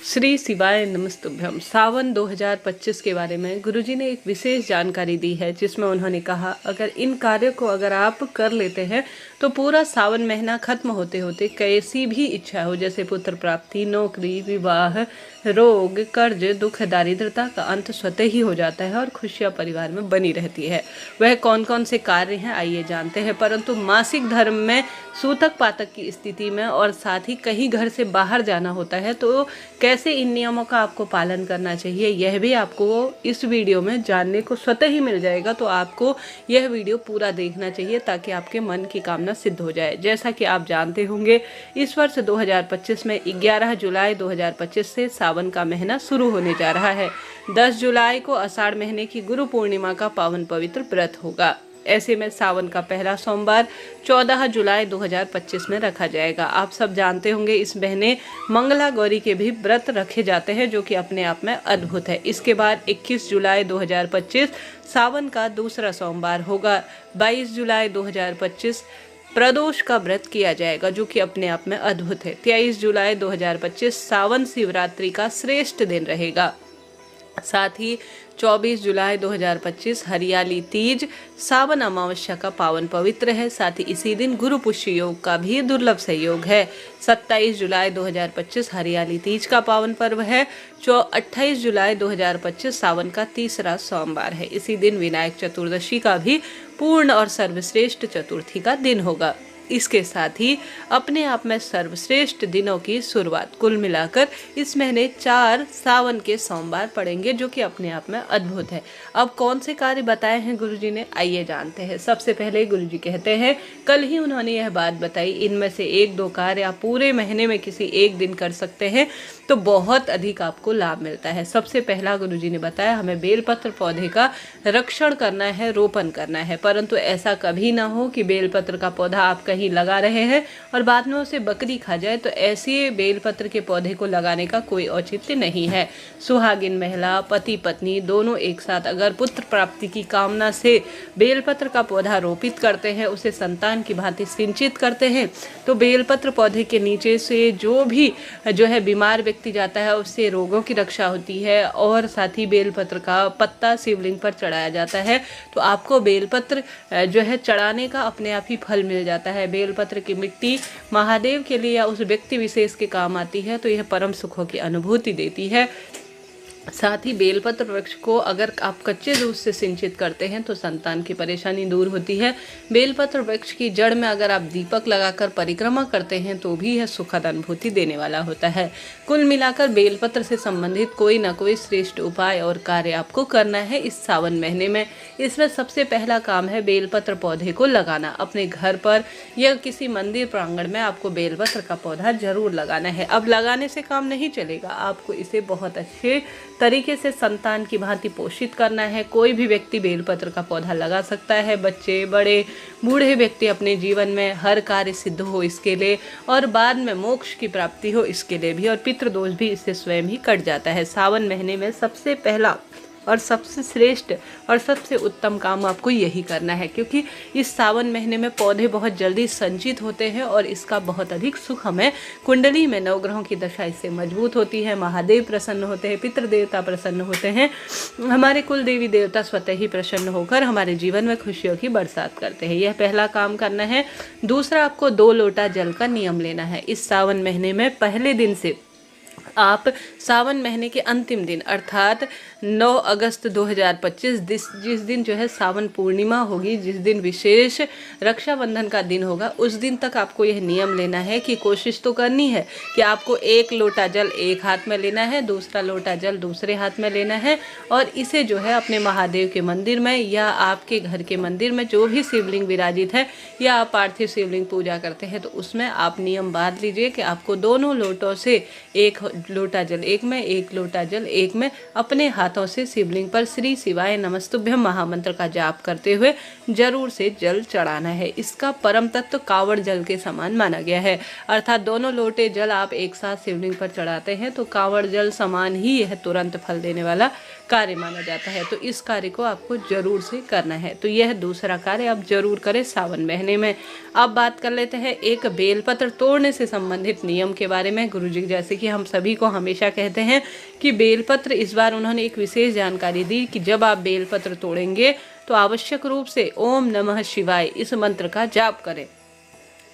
श्री शिवाय नमस्तुभ्यम। सावन 2025 के बारे में गुरुजी ने एक विशेष जानकारी दी है, जिसमें उन्होंने कहा अगर इन कार्यों को अगर आप कर लेते हैं तो पूरा सावन महीना खत्म होते होते कैसी भी इच्छा हो, जैसे पुत्र प्राप्ति, नौकरी, विवाह, रोग, कर्ज, दुख, दारिद्रता का अंत स्वतः ही हो जाता है और खुशियां परिवार में बनी रहती है। वह कौन कौन से कार्य हैं आइए जानते हैं। परंतु मासिक धर्म में सूतक पातक की स्थिति में और साथ ही कहीं घर से बाहर जाना होता है तो कैसे इन नियमों का आपको पालन करना चाहिए, यह भी आपको इस वीडियो में जानने को स्वतः ही मिल जाएगा। तो आपको यह वीडियो पूरा देखना चाहिए ताकि आपके मन की कामना सिद्ध हो जाए। जैसा कि आप जानते होंगे, इस वर्ष 2025 में 11 जुलाई 2025 से सावन का महीना शुरू होने जा रहा है। 10 जुलाई को आषाढ़ महीने की गुरु पूर्णिमा का पावन पवित्र व्रत होगा। ऐसे में सावन का पहला सोमवार 14 जुलाई 2025 में रखा जाएगा। आप सब जानते होंगे इस महीने मंगला गौरी के भी व्रत रखे जाते हैं, जो कि अपने आप में अद्भुत है। इसके बाद 21 जुलाई 2025 सावन का दूसरा सोमवार होगा। 22 जुलाई 2025 प्रदोष का व्रत किया जाएगा, जो कि अपने आप में अद्भुत है। 23 जुलाई 2025 सावन शिवरात्रि का श्रेष्ठ दिन रहेगा। साथ ही 24 जुलाई 2025 हरियाली तीज सावन अमावस्या का पावन पवित्र है। साथ ही इसी दिन गुरु पुष्य योग का भी दुर्लभ संयोग है। 27 जुलाई 2025 हरियाली तीज का पावन पर्व है। 28 जुलाई 2025 सावन का तीसरा सोमवार है। इसी दिन विनायक चतुर्दशी का भी पूर्ण और सर्वश्रेष्ठ चतुर्थी का दिन होगा। इसके साथ ही अपने आप में सर्वश्रेष्ठ दिनों की शुरुआत, कुल मिलाकर इस महीने 4 सावन के सोमवार पड़ेंगे, जो कि अपने आप में अद्भुत है। अब कौन से कार्य बताए हैं गुरुजी ने, आइए जानते हैं। सबसे पहले गुरुजी कहते हैं, कल ही उन्होंने यह बात बताई, इनमें से 1-2 कार्य आप पूरे महीने में किसी एक दिन कर सकते हैं तो बहुत अधिक आपको लाभ मिलता है। सबसे पहला गुरुजी ने बताया, हमें बेलपत्र पौधे का रक्षण करना है, रोपण करना है। परंतु ऐसा कभी ना हो कि बेलपत्र का पौधा आप कहीं लगा रहे हैं और बाद में उसे बकरी खा जाए, तो ऐसे बेलपत्र के पौधे को लगाने का कोई औचित्य नहीं है। सुहागिन महिला, पति पत्नी दोनों एक साथ अगर पुत्र प्राप्ति की कामना से बेलपत्र का पौधा रोपित करते हैं, उसे संतान की भांति सिंचित करते हैं, तो बेलपत्र पौधे के नीचे से जो भी बीमार व्यक्ति जाता है उससे रोगों की रक्षा होती है। और साथ ही बेलपत्र का पत्ता शिवलिंग पर चढ़ाया जाता है तो आपको बेलपत्र चढ़ाने का अपने आप ही फल मिल जाता है। बेलपत्र की मिट्टी महादेव के लिए या उस व्यक्ति विशेष के काम आती है, तो यह परम सुखों की अनुभूति देती है। साथ ही बेलपत्र वृक्ष को अगर आप कच्चे दूध से सिंचित करते हैं तो संतान की परेशानी दूर होती है। बेलपत्र वृक्ष की जड़ में अगर आप दीपक लगाकर परिक्रमा करते हैं तो भी यह सुखद अनुभूति देने वाला होता है। कुल मिलाकर बेलपत्र से संबंधित कोई ना कोई श्रेष्ठ उपाय और कार्य आपको करना है इस सावन महीने में। इसमें सबसे पहला काम है बेलपत्र पौधे को लगाना। अपने घर पर या किसी मंदिर प्रांगण में आपको बेलपत्र का पौधा जरूर लगाना है। अब लगाने से काम नहीं चलेगा, आपको इसे बहुत अच्छे तरीके से संतान की भांति पोषित करना है। कोई भी व्यक्ति बेलपत्र का पौधा लगा सकता है, बच्चे, बड़े, बूढ़े व्यक्ति अपने जीवन में हर कार्य सिद्ध हो इसके लिए, और बाद में मोक्ष की प्राप्ति हो इसके लिए भी, और पितृदोष भी इससे स्वयं ही कट जाता है। सावन महीने में सबसे पहला और सबसे श्रेष्ठ और सबसे उत्तम काम आपको यही करना है, क्योंकि इस सावन महीने में पौधे बहुत जल्दी संचित होते हैं और इसका बहुत अधिक सुख हमें कुंडली में नवग्रहों की दशा इससे मजबूत होती है। महादेव प्रसन्न होते हैं, पितृ देवता प्रसन्न होते हैं, हमारे कुल देवी देवता स्वतः ही प्रसन्न होकर हमारे जीवन में खुशियों की बरसात करते हैं। यह पहला काम करना है। दूसरा, आपको 2 लोटा जल का नियम लेना है। इस सावन महीने में पहले दिन से आप सावन महीने के अंतिम दिन अर्थात 9 अगस्त 2025 जिस दिन सावन पूर्णिमा होगी, जिस दिन विशेष रक्षाबंधन का दिन होगा, उस दिन तक आपको यह नियम लेना है कि कोशिश तो करनी है कि आपको 1 लोटा जल एक हाथ में लेना है, दूसरा लोटा जल दूसरे हाथ में लेना है, और इसे अपने महादेव के मंदिर में या आपके घर के मंदिर में जो भी शिवलिंग विराजित है या आप पार्थिव शिवलिंग पूजा करते हैं तो उसमें आप नियम बांध लीजिए कि आपको दोनों लोटों से 1 लोटा जल एक में, 1 लोटा जल एक में, अपने हाथों से शिवलिंग पर श्री शिवाय नमस्तुभ्यम महामंत्र का जाप करते हुए जरूर से जल चढ़ाना है। इसका परम तत्व कावड़ जल के समान माना गया है, अर्थात दोनों लोटे जल आप एक साथ शिवलिंग पर चढ़ाते हैं तो कावड़ जल समान ही यह तुरंत फल देने वाला कार्य माना जाता है। तो इस कार्य को आपको जरूर से करना है। तो यह दूसरा कार्य आप जरूर करें सावन महीने में। अब बात कर लेते हैं एक बेलपत्र तोड़ने से संबंधित नियम के बारे में। गुरुजी जैसे कि हम सभी को हमेशा कहते हैं कि बेलपत्र, इस बार उन्होंने एक विशेष जानकारी दी कि जब आप बेलपत्र तोड़ेंगे तो आवश्यक रूप से ओम नमः शिवाय इस मंत्र का जाप करें।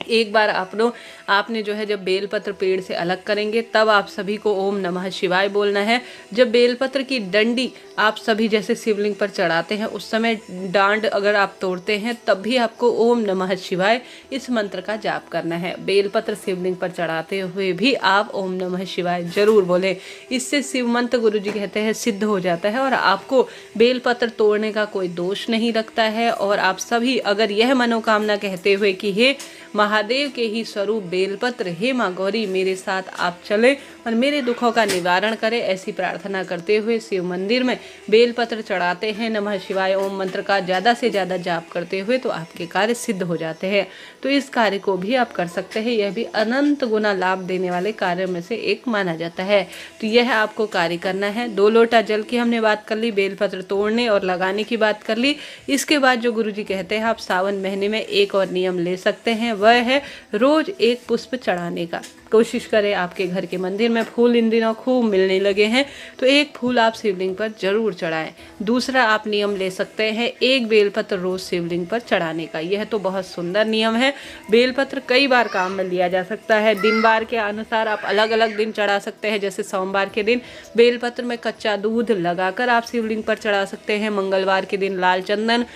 एक बार आपने जो है जब बेलपत्र पेड़ से अलग करेंगे तब आप सभी को ओम नमः शिवाय बोलना है। जब बेलपत्र की डंडी आप सभी जैसे शिवलिंग पर चढ़ाते हैं उस समय डांड अगर आप तोड़ते हैं तब भी आपको ओम नमः शिवाय इस मंत्र का जाप करना है। बेलपत्र शिवलिंग पर चढ़ाते हुए भी आप ओम नमः शिवाय जरूर बोलें। इससे शिव मंत्र गुरुजी कहते हैं सिद्ध हो जाता है और आपको बेलपत्र तोड़ने का कोई दोष नहीं लगता है। और आप सभी अगर यह मनोकामना कहते हुए कि हे महादेव के ही स्वरूप बेलपत्र, हे माँ गौरी मेरे साथ आप चले और मेरे दुखों का निवारण करें, ऐसी प्रार्थना करते हुए शिव मंदिर में बेलपत्र चढ़ाते हैं, नमः शिवाय ओम मंत्र का ज़्यादा से ज़्यादा जाप करते हुए, तो आपके कार्य सिद्ध हो जाते हैं। तो इस कार्य को भी आप कर सकते हैं। यह भी अनंत गुना लाभ देने वाले कार्यों में से एक माना जाता है। तो यह आपको कार्य करना है। 2 लोटा जल की हमने बात कर ली, बेलपत्र तोड़ने और लगाने की बात कर ली। इसके बाद जो गुरुजी कहते हैं आप सावन महीने में एक और नियम ले सकते हैं, वह है रोज एक पुष्प चढ़ाने का। कोशिश करें, आपके घर के मंदिर में फूल इन दिनों खूब मिलने लगे हैं तो एक फूल आप शिवलिंग पर जरूर चढ़ाएं। दूसरा आप नियम ले सकते हैं एक बेलपत्र रोज शिवलिंग पर चढ़ाने का। यह तो बहुत सुंदर नियम है। बेलपत्र कई बार काम में लिया जा सकता है। दिन बार के अनुसार आप अलग अलग दिन चढ़ा सकते हैं। जैसे सोमवार के दिन बेलपत्र में कच्चा दूध लगाकर आप शिवलिंग पर चढ़ा सकते हैं। मंगलवार के दिन लाल चंदन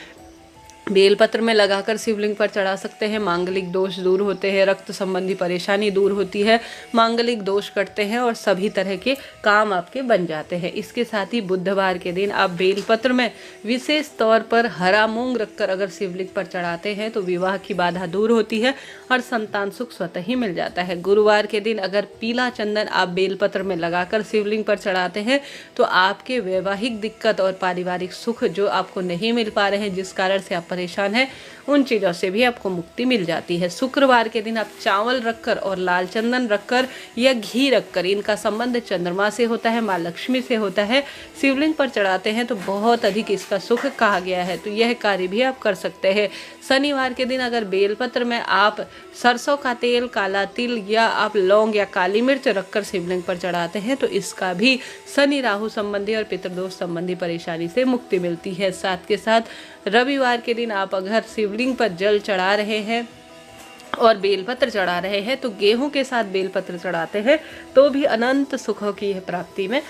बेलपत्र में लगाकर शिवलिंग पर चढ़ा सकते हैं। मांगलिक दोष दूर होते हैं, रक्त संबंधी परेशानी दूर होती है, मांगलिक दोष कटते हैं और सभी तरह के काम आपके बन जाते हैं। इसके साथ ही बुधवार के दिन आप बेलपत्र में विशेष तौर पर हरा मूंग रखकर अगर शिवलिंग पर चढ़ाते हैं तो विवाह की बाधा दूर होती है और संतान सुख स्वतः ही मिल जाता है। गुरुवार के दिन अगर पीला चंदन आप बेलपत्र में लगाकर शिवलिंग पर चढ़ाते हैं तो आपके वैवाहिक दिक्कत और पारिवारिक सुख जो आपको नहीं मिल पा रहे हैं, जिस कारण से आप परेशान है, उन चीज़ों से भी आपको मुक्ति मिल जाती है। शुक्रवार के दिन आप चावल रखकर और लाल चंदन रखकर या घी रखकर, इनका संबंध चंद्रमा से होता है, माँ लक्ष्मी से होता है, शिवलिंग पर चढ़ाते हैं तो बहुत अधिक इसका सुख कहा गया है। तो यह कार्य भी आप कर सकते हैं। शनिवार के दिन अगर बेलपत्र में आप सरसों का तेल, काला तिल या आप लौंग या काली मिर्च रखकर शिवलिंग पर चढ़ाते हैं तो इसका भी शनि राहु संबंधी और पितृदोष संबंधी परेशानी से मुक्ति मिलती है। साथ के साथ रविवार के दिन आप अगर शिवलिंग पर जल चढ़ा रहे हैं और बेलपत्र चढ़ा रहे हैं तो गेहूं के साथ बेलपत्र चढ़ाते हैं तो भी अनंत सुखों की प्राप्ति में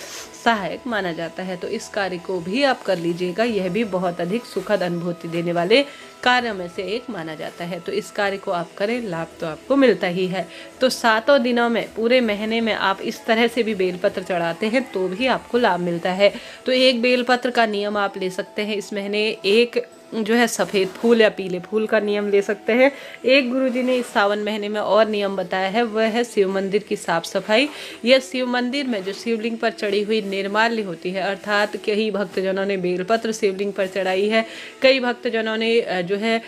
सहायक माना जाता है। तो इस कार्य को भी आप कर लीजिएगा। यह भी बहुत अधिक सुखद अनुभूति देने वाले कार्यों में से एक माना जाता है। तो इस कार्य को आप करें, लाभ तो आपको मिलता ही है। तो 7 दिनों में, पूरे महीने में आप इस तरह से भी बेलपत्र चढ़ाते हैं तो भी आपको लाभ मिलता है। तो एक बेलपत्र का नियम आप ले सकते हैं इस महीने। एक जो है सफ़ेद फूल या पीले फूल का नियम ले सकते हैं। एक गुरुजी ने इस सावन महीने में और नियम बताया है, वह है शिव मंदिर की साफ सफाई। यह शिव मंदिर में जो शिवलिंग पर चढ़ी हुई निर्माल्य होती है, अर्थात कई भक्तजनों ने बेलपत्र शिवलिंग पर चढ़ाई है, कई भक्तजनों ने जो है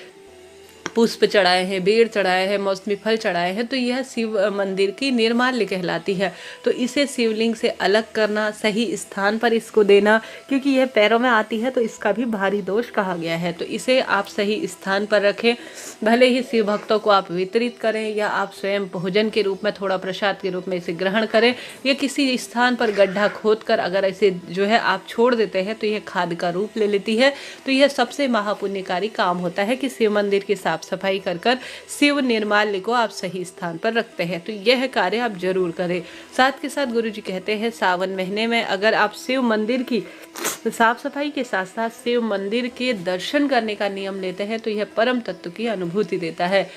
पुष्प चढ़ाए हैं, बेर चढ़ाए हैं, मौसमी फल चढ़ाए हैं, तो यह शिव मंदिर की निर्माल्य कहलाती है। तो इसे शिवलिंग से अलग करना, सही स्थान पर इसको देना, क्योंकि यह पैरों में आती है तो इसका भी भारी दोष कहा गया है। तो इसे आप सही स्थान पर रखें। भले ही शिव भक्तों को आप वितरित करें या आप स्वयं भोजन के रूप में, थोड़ा प्रसाद के रूप में इसे ग्रहण करें, या किसी स्थान पर गड्ढा खोद कर अगर इसे जो है आप छोड़ देते हैं तो यह खाद का रूप ले लेती है। तो यह सबसे महापुण्यकारी काम होता है कि शिव मंदिर की साफ सफाई कर शिव निर्माल्य को आप सही स्थान पर रखते हैं। तो यह कार्य आप जरूर करें। साथ के साथ गुरुजी कहते हैं सावन महीने में अगर आप शिव मंदिर की साफ सफाई के साथ साथ शिव मंदिर के दर्शन करने का नियम लेते हैं तो यह परम तत्व की अनुभूति देता है।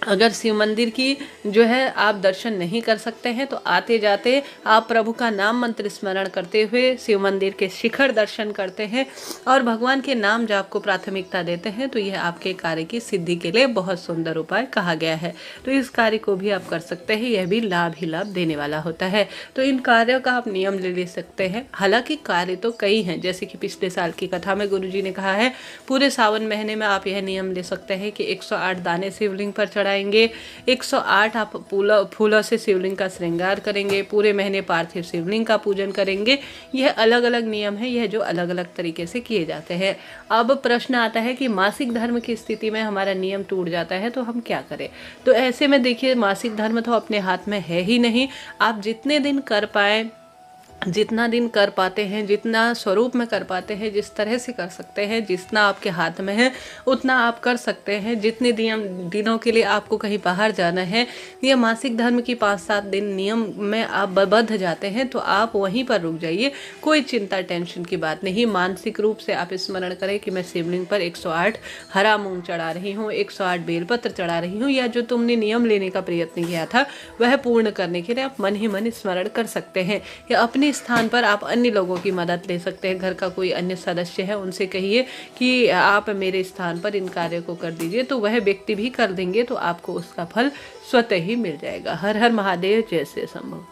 अगर शिव मंदिर की जो है आप दर्शन नहीं कर सकते हैं तो आते जाते आप प्रभु का नाम मंत्र स्मरण करते हुए शिव मंदिर के शिखर दर्शन करते हैं और भगवान के नाम जाप को प्राथमिकता देते हैं तो यह आपके कार्य की सिद्धि के लिए बहुत सुंदर उपाय कहा गया है। तो इस कार्य को भी आप कर सकते हैं। यह भी लाभ ही लाभ देने वाला होता है। तो इन कार्यों का आप नियम ले सकते हैं। हालांकि कार्य तो कई हैं, जैसे कि पिछले साल की कथा में गुरुजी ने कहा है पूरे सावन महीने में आप यह नियम ले सकते हैं कि 108 दाने शिवलिंग पर चढ़ाए चढ़ाएंगे। 108 आप फूलों से शिवलिंग का श्रृंगार करेंगे। पूरे महीने पार्थिव शिवलिंग का पूजन करेंगे। यह अलग अलग नियम है, यह जो अलग अलग तरीके से किए जाते हैं। अब प्रश्न आता है कि मासिक धर्म की स्थिति में हमारा नियम टूट जाता है तो हम क्या करें। तो ऐसे में देखिए, मासिक धर्म तो अपने हाथ में है ही नहीं। आप जितने दिन कर पाए, जितना दिन कर पाते हैं, जितना स्वरूप में कर पाते हैं, जिस तरह से कर सकते हैं, जितना आपके हाथ में है उतना आप कर सकते हैं। जितने दिनों के लिए आपको कहीं बाहर जाना है, या मासिक धर्म की 5-7 दिन नियम में आप बद्ध जाते हैं, तो आप वहीं पर रुक जाइए। कोई चिंता टेंशन की बात नहीं। मानसिक रूप से आप स्मरण करें कि मैं शिवलिंग पर 108 हरा मूंग चढ़ा रही हूँ, 108 बेलपत्र चढ़ा रही हूँ, या जो तुमने नियम लेने का प्रयत्न किया था वह पूर्ण करने के लिए आप मन ही मन स्मरण कर सकते हैं। या अपने स्थान पर आप अन्य लोगों की मदद ले सकते हैं। घर का कोई अन्य सदस्य है, उनसे कहिए कि आप मेरे स्थान पर इन कार्यों को कर दीजिए, तो वह व्यक्ति भी कर देंगे, तो आपको उसका फल स्वतः ही मिल जाएगा। हर हर महादेव। जय श्री शंभू।